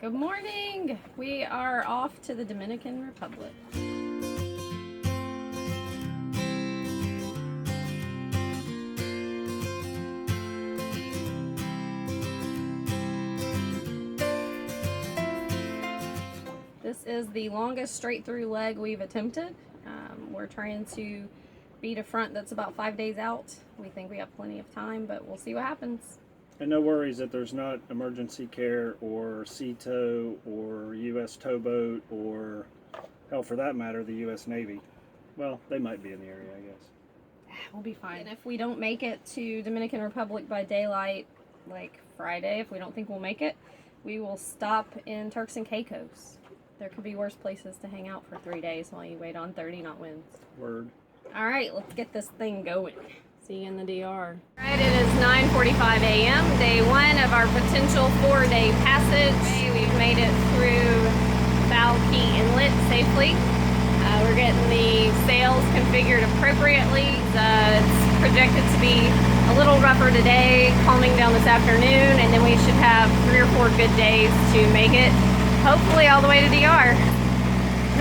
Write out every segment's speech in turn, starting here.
Good morning! We are off to the Dominican Republic. This is the longest straight through leg we've attempted. We're trying to beat a front that's about 5 days out. We think we have plenty of time, but we'll see what happens. And no worries that there's not emergency care or sea tow or U.S. towboat or, hell, for that matter, the U.S. Navy. Well, they might be in the area, I guess. We'll be fine. And if we don't make it to Dominican Republic by daylight, like Friday, if we don't think we'll make it, we will stop in Turks and Caicos. There could be worse places to hang out for 3 days while you wait on 30 knot winds. Word. All right, let's get this thing going. See you in the DR. All right, it is 9:45 a.m., day one of our potential 4-day passage. We've made it through Foul Key Inlet safely. We're getting the sails configured appropriately. It's projected to be a little rougher today, calming down this afternoon, and then we should have 3 or 4 good days to make it, hopefully all the way to DR.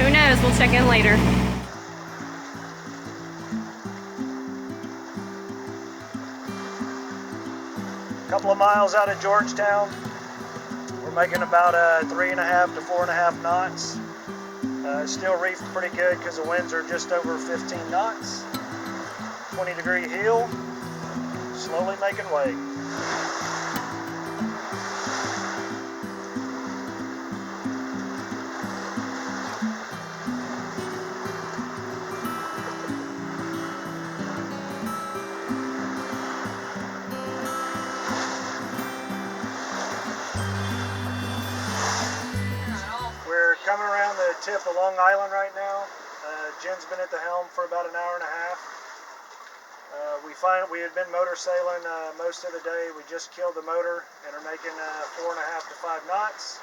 Who knows? We'll check in later. Couple of miles out of Georgetown. We're making about 3.5 to 4.5 knots. Still reefed pretty good because the winds are just over 15 knots. 20-degree heel. Slowly making way. Coming around the tip of Long Island right now. Jen's been at the helm for about an hour and a half. We had been motor sailing most of the day. We just killed the motor and are making 4.5 to 5 knots.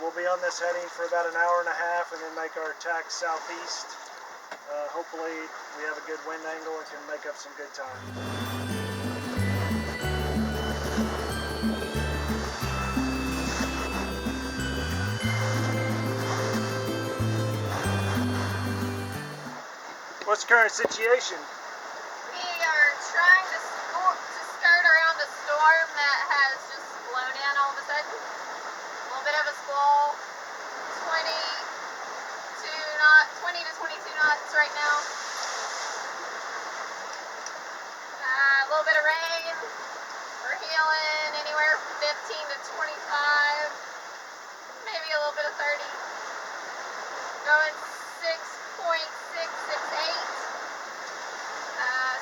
We'll be on this heading for about an hour and a half and then make our tack southeast. Hopefully we have a good wind angle and can make up some good time. What's the current situation? We are trying to skirt around a storm that has just blown in all of a sudden. A little bit of a squall, 20 to 22 knots right now. A little bit of rain. We're heeling anywhere from 15 to 25, maybe a little bit of 30. Going 6.668.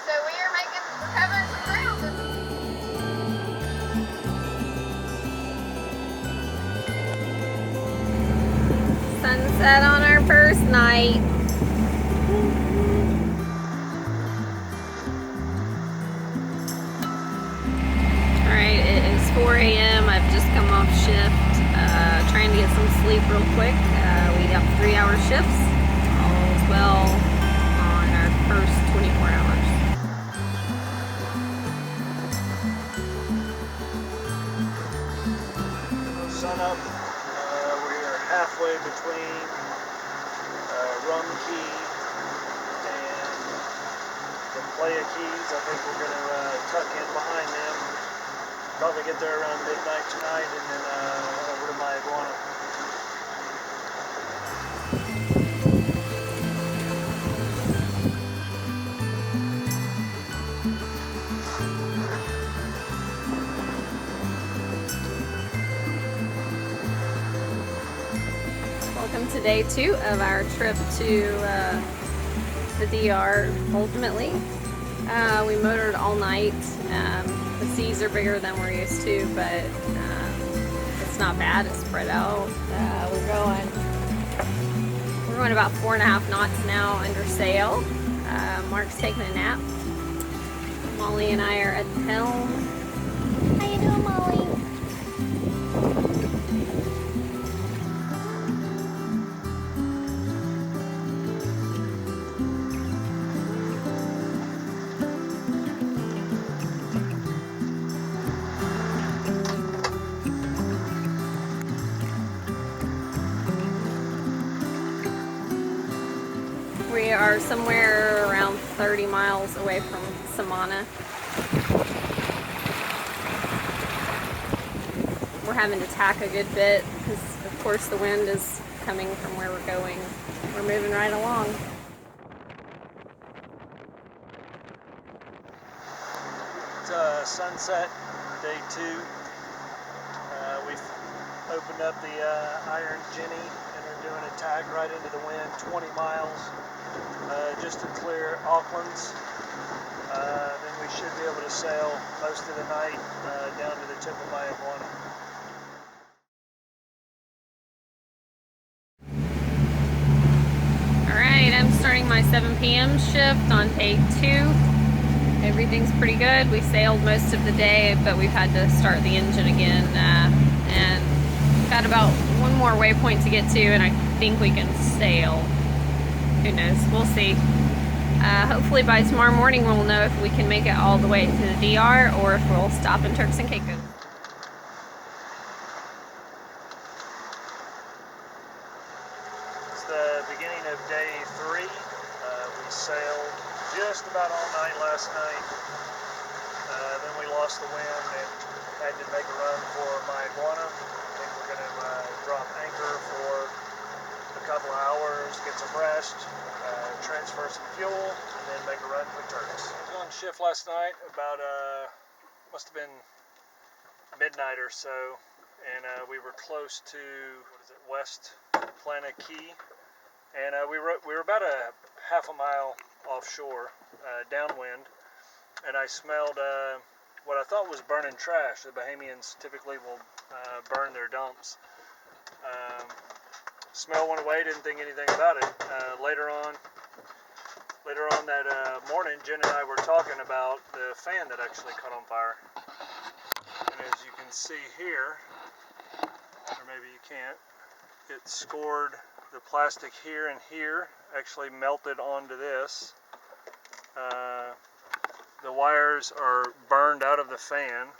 So we are recovering some ground. Sunset on our first night. Alright, it is 4 a.m. I've just come off shift. Trying to get some sleep real quick. We got 3-hour shifts. All's well on our first 24 hours. Sun up. We are halfway between Rum Key and the Playa Keys. I think we're going to tuck in behind them. Probably get there around midnight tonight and then over to Mayaguana. Welcome to day 2 of our trip to the DR, ultimately. We motored all night. The seas are bigger than we're used to, but it's not bad. It's spread out. We're going about 4.5 knots now under sail. Mark's taking a nap. Molly and I are at the helm. How you doing, Molly? are somewhere around 30 miles away from Samana. We're having to tack a good bit because, of course, the wind is coming from where we're going. We're moving right along. It's sunset, day 2. We've opened up the Iron Jenny and are doing a tag right into the wind, 20 miles, just to clear Auckland's. Then we should be able to sail most of the night down to the tip of Mayaguana. Alright, I'm starting my 7 p.m. shift on day 2. Everything's pretty good. We sailed most of the day, but we've had to start the engine again. And we've got about one more waypoint to get to, and I think we can sail. Who knows? We'll see. Hopefully by tomorrow morning we'll know if we can make it all the way to the DR or if we'll stop in Turks and Caicos. It's the beginning of day 3. We sailed just about all night last night. Then we lost the wind and had to make a run for Mayaguana. I think we're going to drop anchor for a couple of hours, get some rest, transfer some fuel, and then make a run for Turks. I was on shift last night about, must have been midnight or so, and we were close to, West Plana Key, and we were about a half a mile offshore, downwind, and I smelled what I thought was burning trash. The Bahamians typically will burn their dumps. Smell went away, didn't think anything about it. Later on that morning, Jen and I were talking about the fan that actually caught on fire. And as you can see here, or maybe you can't, it scored the plastic here and here, actually melted onto this. The wires are burned out of the fan,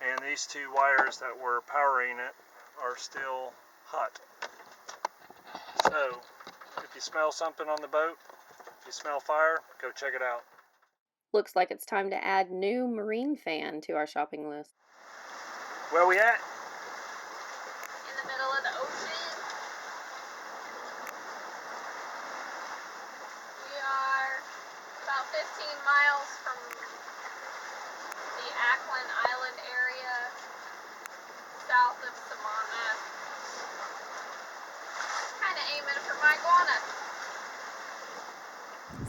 and these 2 wires that were powering it are still hot. So, if you smell something on the boat, if you smell fire, go check it out. Looks like it's time to add new marine fan to our shopping list. Where we at? In the middle of the ocean. We are about 15 miles from the Ackland Island area, south of Samana. Kind of aiming for Mayaguana.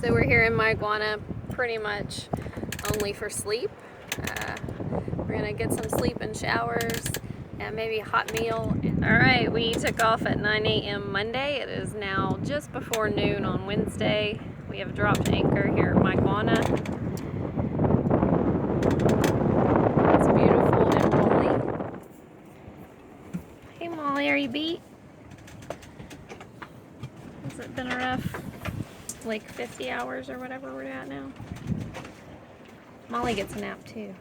So we're here in Mayaguana pretty much only for sleep. We're gonna get some sleep and showers and maybe a hot meal. Alright, we took off at 9 a.m. Monday. It is now just before noon on Wednesday. We have dropped anchor here at Mayaguana. It's beautiful and Molly. Hey Molly, are you beat? Has it been a rough, like 50 hours or whatever we're at now? Molly gets a nap too.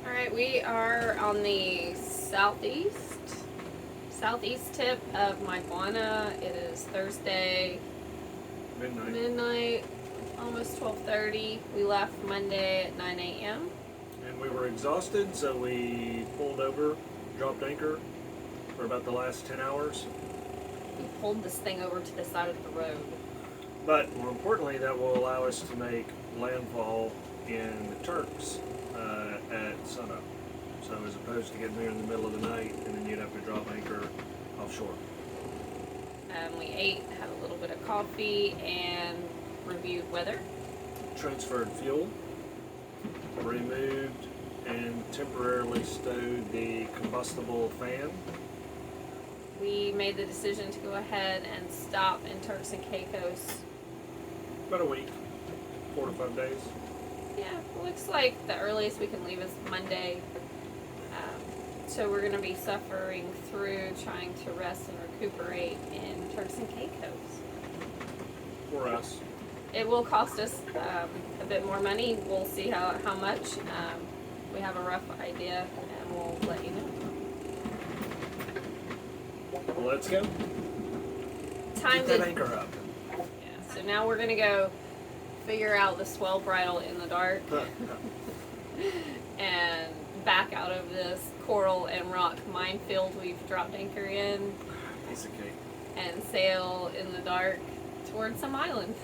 Alright, we are on the southeast tip of Mayaguana. It is Thursday midnight, almost 12:30. We left Monday at 9 a.m. And we were exhausted, so we pulled over, dropped anchor for about the last 10 hours. We pulled this thing over to the side of the road. But more importantly, that will allow us to make landfall in the Turks at sunup. So as opposed to getting there in the middle of the night and then you'd have to drop anchor offshore. We ate, had a little bit of coffee, and reviewed weather. Transferred fuel, removed and temporarily stowed the combustible fan. We made the decision to go ahead and stop in Turks and Caicos. About a week, 4 to 5 days. Yeah, it looks like the earliest we can leave is Monday. So we're going to be suffering through trying to rest and recuperate in Turks and Caicos. For us. It will cost us a bit more money. We'll see how much. We have a rough idea and we'll let you know. Let's go. Time Get that to. anchor up. Yeah, so now we're gonna go figure out the swell bridle in the dark and back out of this coral and rock minefield we've dropped anchor in. Piece of cake. And sail in the dark towards some island.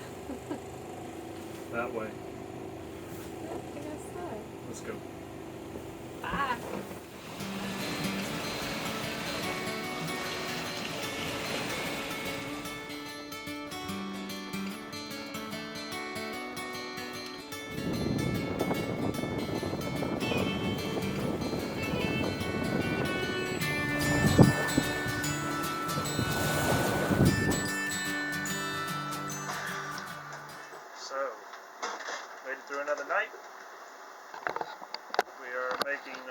That way. I guess so. Let's go. Bye. So, made it through another night. We are making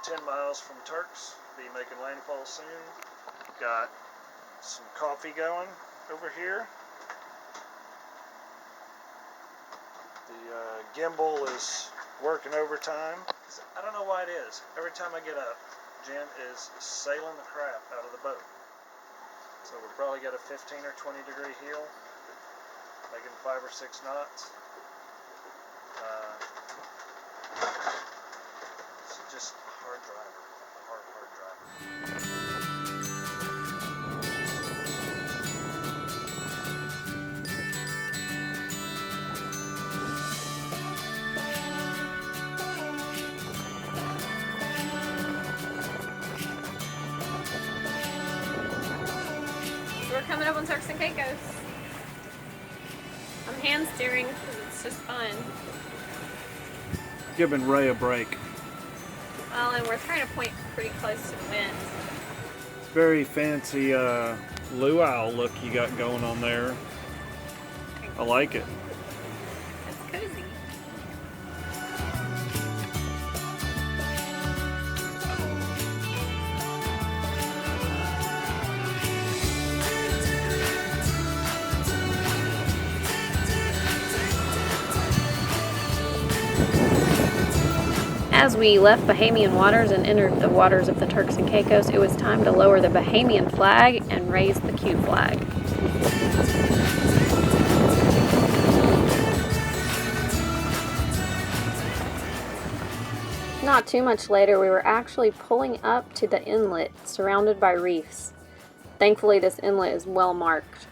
10 miles from Turks. Be making landfall soon. Got some coffee going over here. The gimbal is working overtime. I don't know why it is. Every time I get up, Jen is sailing the crap out of the boat. So we probably got a 15 or 20 degree heel, making 5 or 6 knots. It's just a hard driver, hard driver. We're coming up on Turks and Caicos. I'm hand steering because it's just fun. Giving Ray a break. Well, and we're trying to point pretty close to the wind. Very fancy luau look you got going on there. I like it. It's cozy. As we left Bahamian waters and entered the waters of the Turks and Caicos, it was time to lower the Bahamian flag and raise the Q flag. Not too much later, we were actually pulling up to the inlet, surrounded by reefs. Thankfully, this inlet is well marked.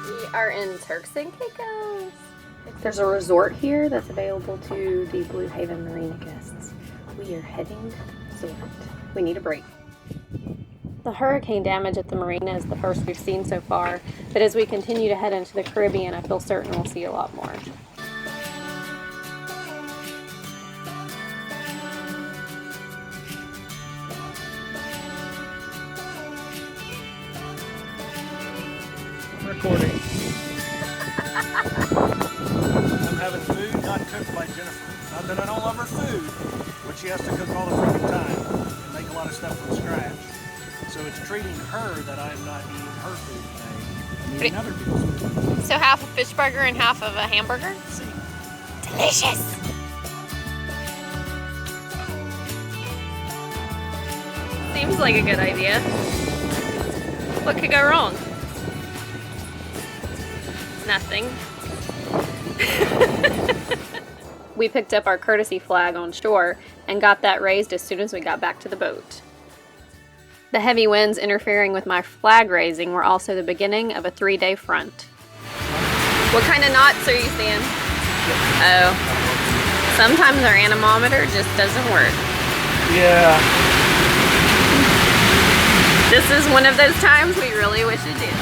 We are in Turks and Caicos. There's a resort here that's available to the Blue Haven Marina guests. We are heading to the resort. We need a break. The hurricane damage at the marina is the first we've seen so far, but as we continue to head into the Caribbean, I feel certain we'll see a lot more. Recording. I'm having food not cooked by Jennifer. Not that I don't love her food, but she has to cook all the freaking time and make a lot of stuff from scratch. So it's treating her that I'm not eating her food today. I'm eating other people's food. So half a fish burger and half of a hamburger? See. Delicious! Seems like a good idea. What could go wrong? Nothing. We picked up our courtesy flag on shore and got that raised as soon as we got back to the boat. The heavy winds interfering with my flag raising were also the beginning of a 3-day front. What kind of knots are you seeing? Oh. Sometimes our anemometer just doesn't work. Yeah. This is one of those times we really wish it did.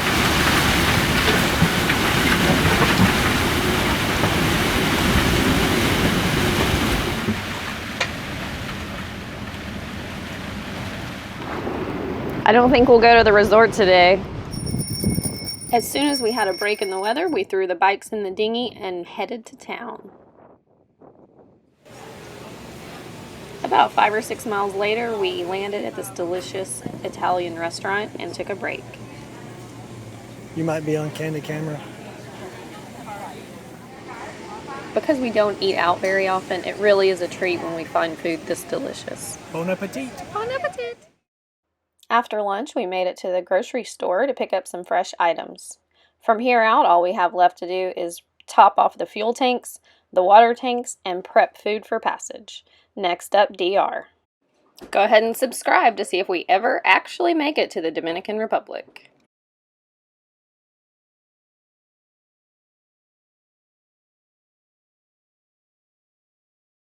I don't think we'll go to the resort today. As soon as we had a break in the weather, we threw the bikes in the dinghy and headed to town. About 5 or 6 miles later, we landed at this delicious Italian restaurant and took a break. You might be on candid camera. Because we don't eat out very often, it really is a treat when we find food this delicious. Bon appetit! Bon appetit! After lunch, we made it to the grocery store to pick up some fresh items. From here out, all we have left to do is top off the fuel tanks, the water tanks, and prep food for passage. Next up, DR. Go ahead and subscribe to see if we ever actually make it to the Dominican Republic.